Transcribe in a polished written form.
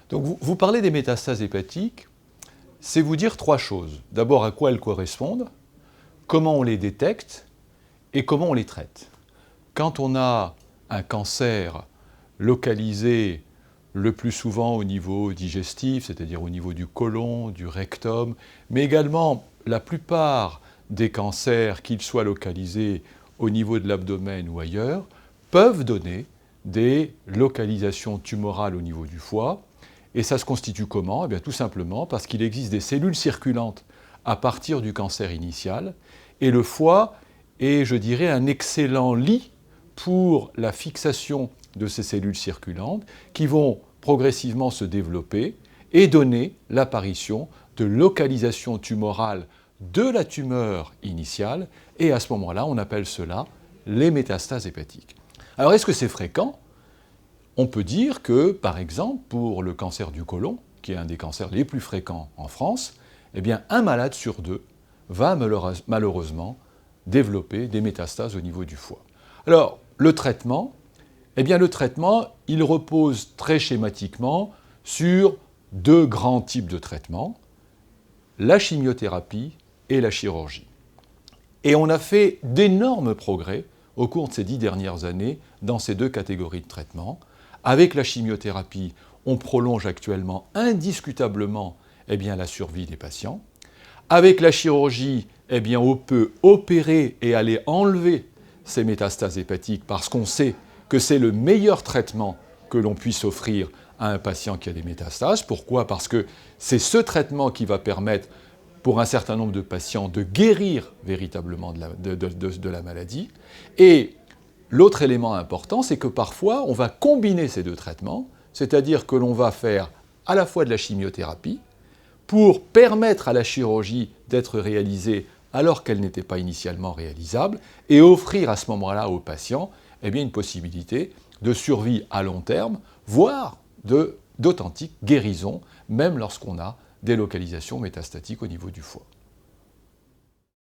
Donc vous parlez des métastases hépatiques, c'est vous dire trois choses. D'abord, à quoi elles correspondent, comment on les détecte et comment on les traite. Quand on a un cancer localisé le plus souvent au niveau digestif, c'est-à-dire au niveau du côlon, du rectum, mais également la plupart des cancers, qu'ils soient localisés au niveau de l'abdomen ou ailleurs, peuvent donner des localisations tumorales au niveau du foie. Et ça se constitue comment? Eh bien, tout simplement parce qu'il existe des cellules circulantes à partir du cancer initial, et le foie est, je dirais, un excellent lit pour la fixation de ces cellules circulantes qui vont progressivement se développer et donner l'apparition de localisation tumorale de la tumeur initiale, et à ce moment-là, on appelle cela les métastases hépatiques. Alors, est-ce que c'est fréquent? On peut dire que, par exemple, pour le cancer du côlon, qui est un des cancers les plus fréquents en France, eh bien, un malade sur deux va malheureusement développer des métastases au niveau du foie. Alors, le traitement, eh bien, le traitement, il repose très schématiquement sur deux grands types de traitements, la chimiothérapie et la chirurgie. Et on a fait d'énormes progrès au cours de ces 10 dernières années dans ces deux catégories de traitements. Avec la chimiothérapie, on prolonge actuellement indiscutablement la survie des patients. Avec la chirurgie, on peut opérer et aller enlever ces métastases hépatiques parce qu'on sait que c'est le meilleur traitement que l'on puisse offrir à un patient qui a des métastases. Pourquoi? Parce que c'est ce traitement qui va permettre, pour un certain nombre de patients, de guérir véritablement de la maladie. Et l'autre élément important, c'est que parfois, on va combiner ces deux traitements, c'est-à-dire que l'on va faire à la fois de la chimiothérapie pour permettre à la chirurgie d'être réalisée alors qu'elle n'était pas initialement réalisable, et offrir à ce moment-là aux patients une possibilité de survie à long terme, voire d'authentique guérison, même lorsqu'on a des localisations métastatiques au niveau du foie.